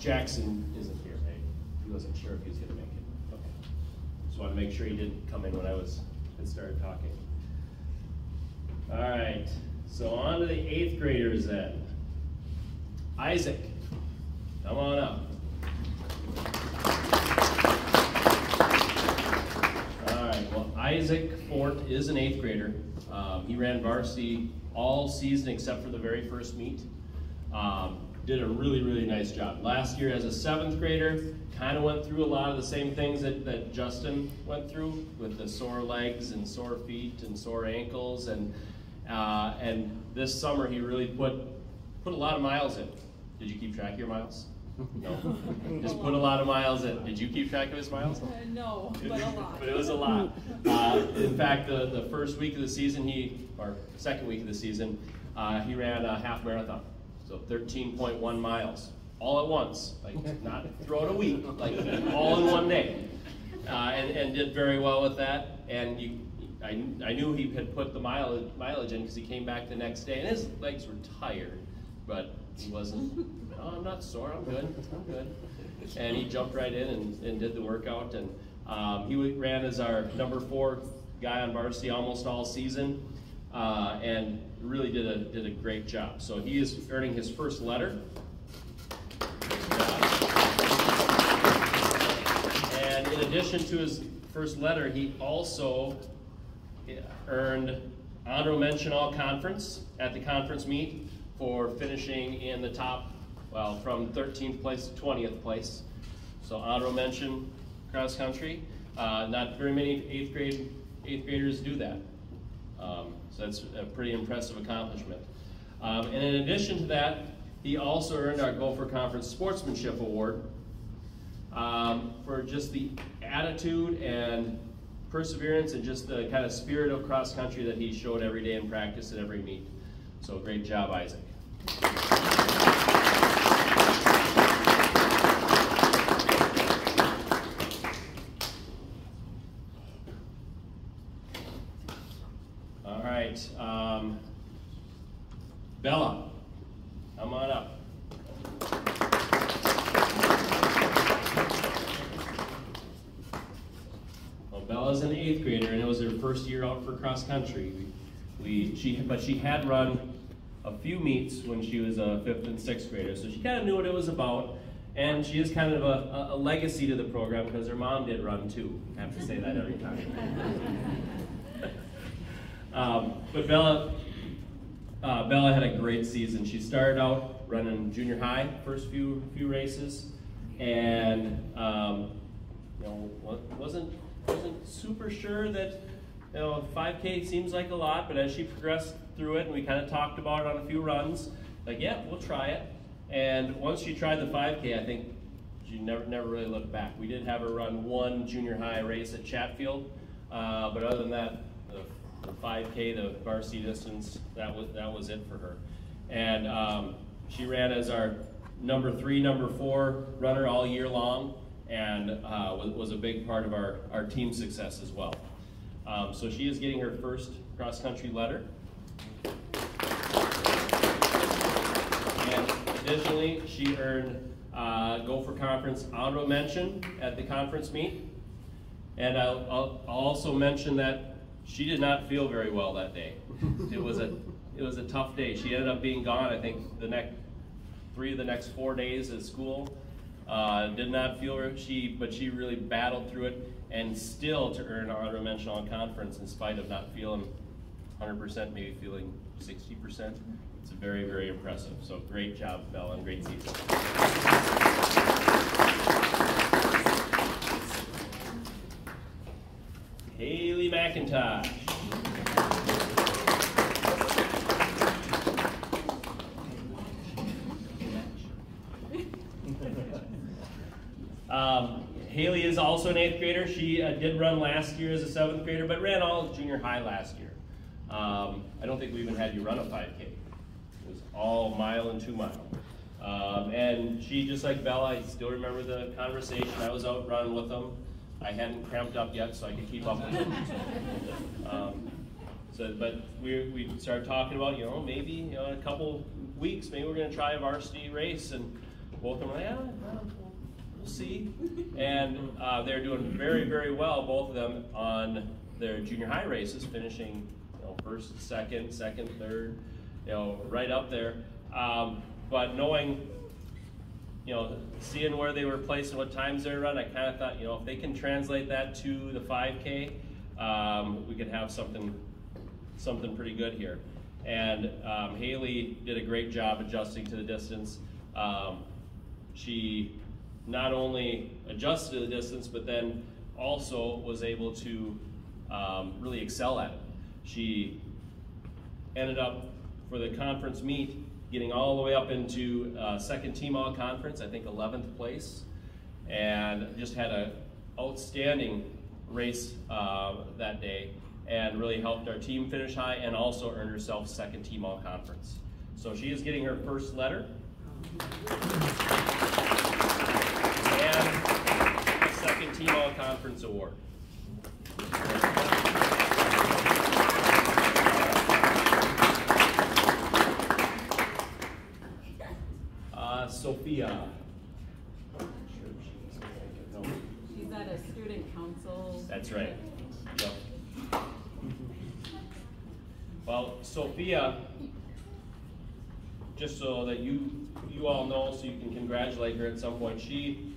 Jackson isn't here, right? He wasn't sure if he was going to make it. Okay. Just wanted to make sure he didn't come in when I had started talking. All right, so on to the 8th graders then. Isaac, come on up. All right, well, Isaac Fort is an 8th grader. He ran varsity all season except for the very first meet. Did a really, really nice job. Last year as a 7th grader, kind of went through a lot of the same things that Justin went through with the sore legs and sore feet and sore ankles. And this summer he really put a lot of miles in. Did you keep track of your miles? No. Just put a lot of miles in. Did you keep track of his miles? No, but a lot. But it was a lot. In fact, the first week of the season, or second week of the season, he ran a half marathon. So 13.1 miles, all at once, like not throughout a week, like all in one day, and did very well with that. And I knew he had put the mileage in because he came back the next day, and his legs were tired, but he wasn't. Oh, I'm not sore. I'm good. I'm good. And he jumped right in and did the workout, and he ran as our number 4 guy on varsity almost all season, and really did a great job. So he is earning his first letter. And in addition to his first letter, he also earned honorable mention all conference at the conference meet for finishing in the top, well, from 13th place to 20th place. So honorable mention cross country. Not very many 8th graders do that. So that's a pretty impressive accomplishment. And in addition to that, he also earned our Gopher Conference Sportsmanship Award for just the attitude and perseverance and just the kind of spirit of cross country that he showed every day in practice and every meet. So great job, Isaac. All right, Bella, come on up. Well, Bella's an 8th grader, and it was her first year out for cross country. But she had run a few meets when she was a 5th and 6th grader, so she kind of knew what it was about. And she is kind of a legacy to the program because her mom did run too. I have to say that every time. But Bella had a great season. She started out running junior high first few races, and wasn't super sure that 5K seems like a lot, but as she progressed through it, and we kind of talked about it on a few runs, like yeah, we'll try it. And once she tried the 5K, I think she never really looked back. We did have her run one junior high race at Chatfield, but other than that, the 5K, the varsity distance, that was it for her. And she ran as our number 3, number 4 runner all year long, and was a big part of our team success as well. So she is getting her first cross-country letter. And additionally, she earned Gopher Conference honorable mention at the conference meet. And I'll also mention that she did not feel very well that day. It was a tough day. She ended up being gone, I think, 3 of the next 4 days at school. Did not feel her, but she really battled through it, and still to earn honorable mention on conference in spite of not feeling 100%, maybe feeling 60%. It's very, very impressive. So great job, Bella, and great season. Haley McIntosh. Haley is also an 8th grader. She did run last year as a 7th grader, but ran all junior high last year. I don't think we even had you run a 5K. It was all mile and 2 mile. And she, just like Bella, I still remember the conversation. I was out running with them. I hadn't cramped up yet, so I could keep up with them. But we started talking about, maybe in a couple weeks, maybe we're going to try a varsity race. And both of them were like, yeah, well, we'll see. And they're doing very, very well, both of them, on their junior high races, finishing first, second, third, right up there. But knowing, seeing where they were placed and what times they were run, I kind of thought, if they can translate that to the 5K, we could have something pretty good here. And Haley did a great job adjusting to the distance. She not only adjusted to the distance, but then also was able to really excel at it. She ended up, for the conference meet, getting all the way up into second team all conference, I think 11th place, and just had an outstanding race that day, and really helped our team finish high, and also earned herself second team all conference. So she is getting her first letter and a second team all conference award. Sophia. She's at a student council. That's right. Yep. Well, Sophia, just so that you all know, so you can congratulate her at some point, she,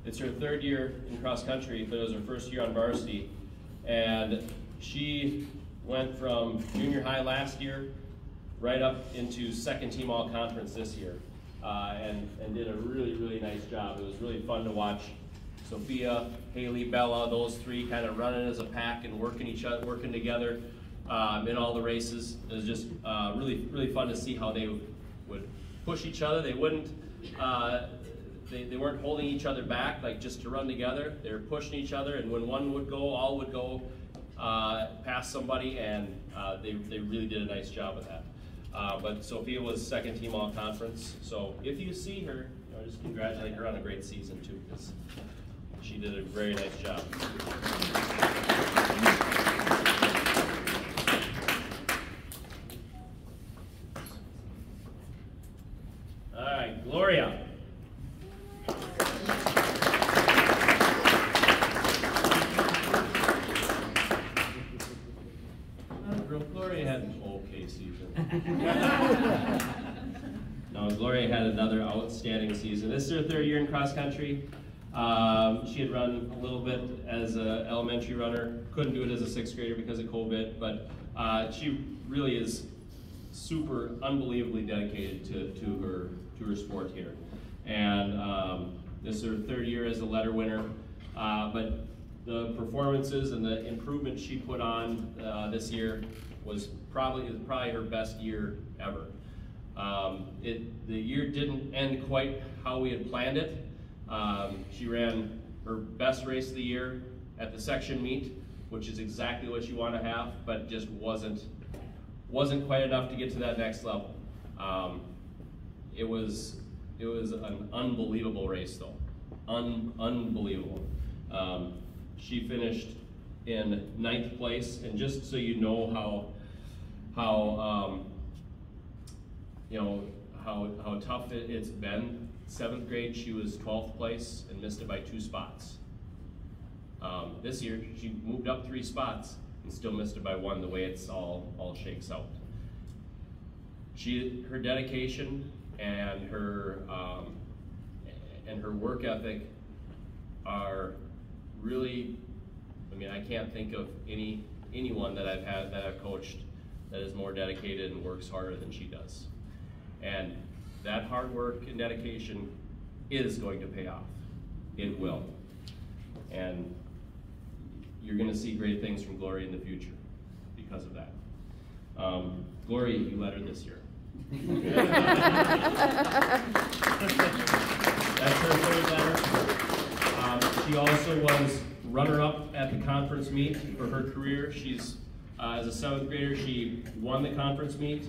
it's her third year in cross country, but it was her first year on varsity, and she went from junior high last year right up into second team all conference this year, and did a really, really nice job. It was really fun to watch Sophia, Haley, Bella, those three kind of running as a pack and working together in all the races. It was just really, really fun to see how they would push each other. They wouldn't, they weren't holding each other back, like just to run together. They were pushing each other, and when one would go, all would go past somebody, and they really did a nice job of that. But Sophia was second team all conference, so if you see her, just congratulate her on a great season too, because she did a very nice job. All right, Gloria. Gloria had an okay season. No, Gloria had another outstanding season. This is her third year in cross country. She had run a little bit as an elementary runner, couldn't do it as a sixth grader because of COVID, but she really is super unbelievably dedicated to her sport here. And this is her third year as a letter winner, but the performances and the improvement she put on this year was probably her best year ever. The year didn't end quite how we had planned it. She ran her best race of the year at the section meet, which is exactly what you want to have, but just wasn't quite enough to get to that next level. It was an unbelievable race though, unbelievable. She finished in 9th place, and just so you know how tough it's been. 7th grade, she was 12th place and missed it by 2 spots. This year, she moved up 3 spots and still missed it by 1, the way it's all shakes out. Her dedication and her work ethic are really, I can't think of anyone that I've coached that is more dedicated and works harder than she does. And that hard work and dedication is going to pay off. It will. And you're going to see great things from Gloria in the future because of that. Gloria, you led her this year. That's her third letter. She also was runner-up at the conference meet for her career. She's, as a 7th grader, she won the conference meet.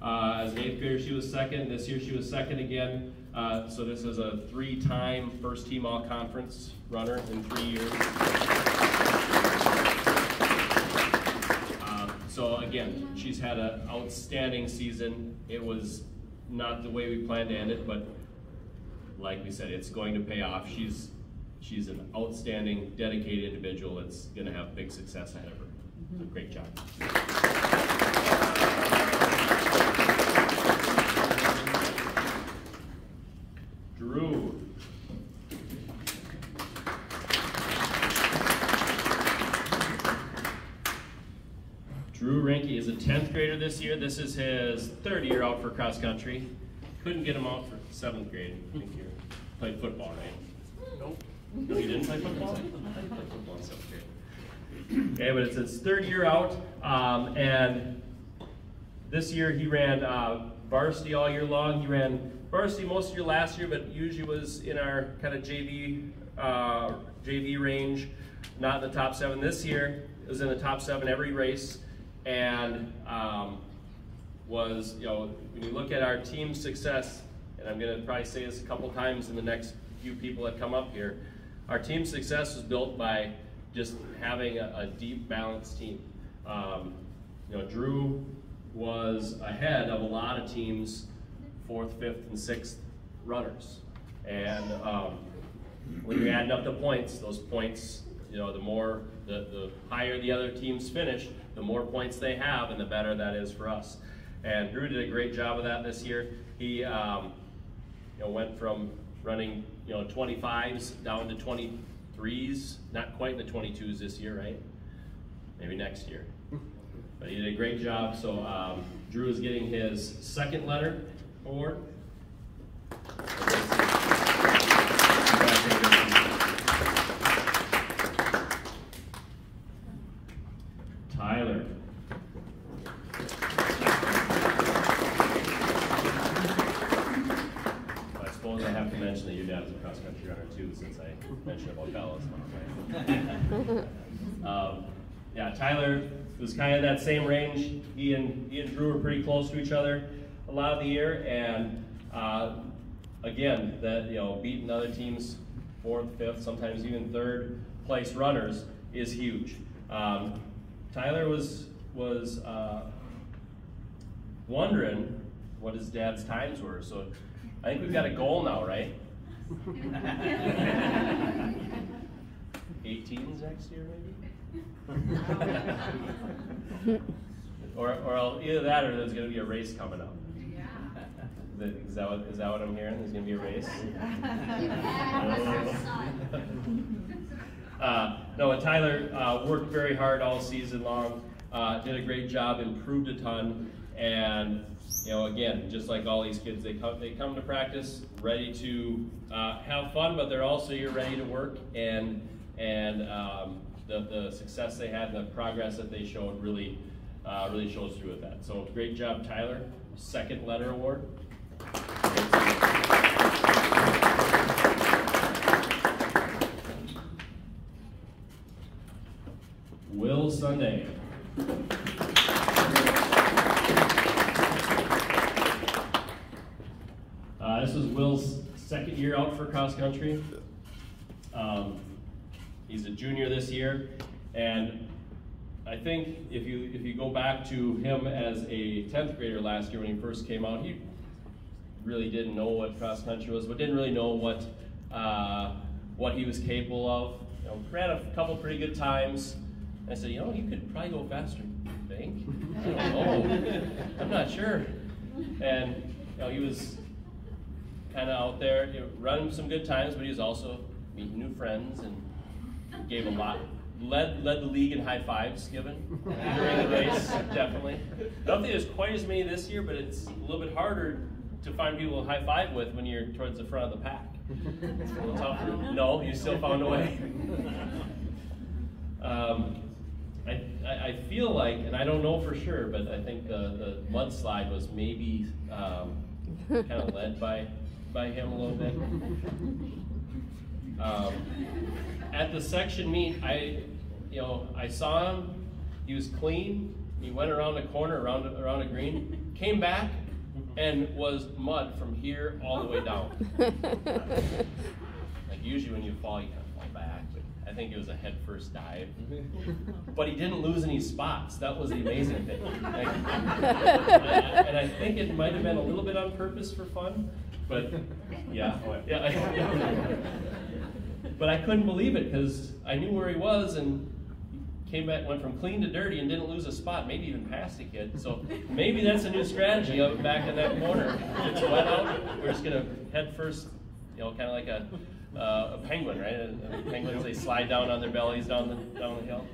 As an 8th grader, she was second. This year, she was second again. So this is a 3-time first team all conference runner in 3 years. So again, she's had an outstanding season. It was not the way we planned to end it, but like we said, it's going to pay off. She's an outstanding, dedicated individual that's going to have big success ahead of her. So great job. Drew. Drew Rinke is a 10th grader this year. This is his third year out for cross country. Couldn't get him out for 7th grade. I think you played football, right? Nope. No, you didn't play football? I played football in 7th grade. Okay, but it's his third year out, and this year he ran varsity all year long. He ran varsity most of year last year, but usually was in our kind of JV range, not in the top 7. This year it was in the top 7 every race, and was, when you look at our team's success, and I'm going to probably say this a couple times in the next few people that come up here, our team's success was built by just having a deep, balanced team. Drew was ahead of a lot of teams, 4th, 5th, and 6th runners. And when you're adding up the points, those points, the higher the other teams finish, the more points they have, and the better that is for us. And Drew did a great job of that this year. He went from running 25s down to 23s, not quite in the 22s this year, right? Maybe next year. But he did a great job. So Drew is getting his 2nd letter award. Tyler. I suppose I have to mention that your dad is a cross-country runner too, since I mentioned about fellows. Yeah, Tyler was kind of that same range. He and Drew were pretty close to each other a lot of the year, and again, that beating other teams 4th, 5th, sometimes even 3rd place runners is huge. Tyler was wondering what his dad's times were, so I think we've got a goal now, right? 18s next year, maybe? or either that, or there's going to be a race coming up. Is that what I'm hearing? There's going to be a race? No, Tyler worked very hard all season long, did a great job, improved a ton, and again, just like all these kids, they come to practice ready to have fun, but they're also here ready to work, and the success they had and the progress that they showed really shows through with that. So great job, Tyler. 2nd letter award. Will Sunday. This was Will's 2nd year out for cross country. He's a junior this year, and I think if you go back to him as a 10th grader last year when he first came out, he really didn't know what cross country was, but didn't really know what he was capable of. Ran a couple pretty good times. I said, you could probably go faster, I think. I don't know. I'm not sure. And he was kind of out there, running some good times, but he was also meeting new friends and gave a lot. Led the league in high fives given during the race, definitely. I don't think there's quite as many this year, but it's a little bit harder to find people to high five with when you're towards the front of the pack. It's a little tougher. No, you still found a way. I feel like, and I don't know for sure, but I think the mudslide was maybe kind of led by him a little bit. At the section meet, I saw him. He was clean. He went around a corner, around a green, came back, and was mud from here all the way down. Like usually when you fall, you kind of fall back, but I think it was a head first dive, but he didn't lose any spots. That was the amazing thing. And I think it might have been a little bit on purpose for fun, but yeah. But I couldn't believe it because I knew where he was and came back, went from clean to dirty and didn't lose a spot, maybe even passed a kid. So maybe that's a new strategy of back in that corner. It's wet out, we're just gonna head first, you know, kind of like a penguin, right? And penguins, they slide down on their bellies down the hill.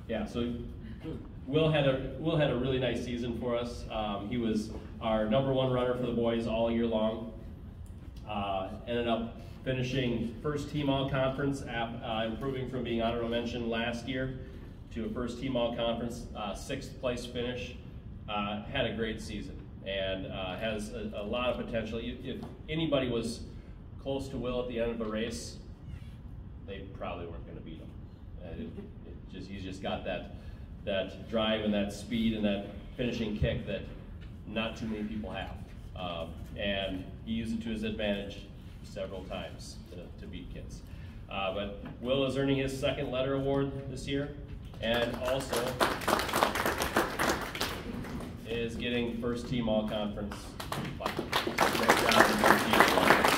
Yeah, so Will had a really nice season for us. He was our #1 runner for the boys all year long. Ended up finishing first team all-conference, improving from being honorable mention last year to a first team all-conference, 6th place finish. Had a great season and has a lot of potential. If anybody was close to Will at the end of the race, they probably weren't going to beat him. He's just got that drive and that speed and that finishing kick that not too many people have. And he used it to his advantage several times to beat kids. But Will is earning his 2nd letter award this year, and also is getting first team all-conference. Great job.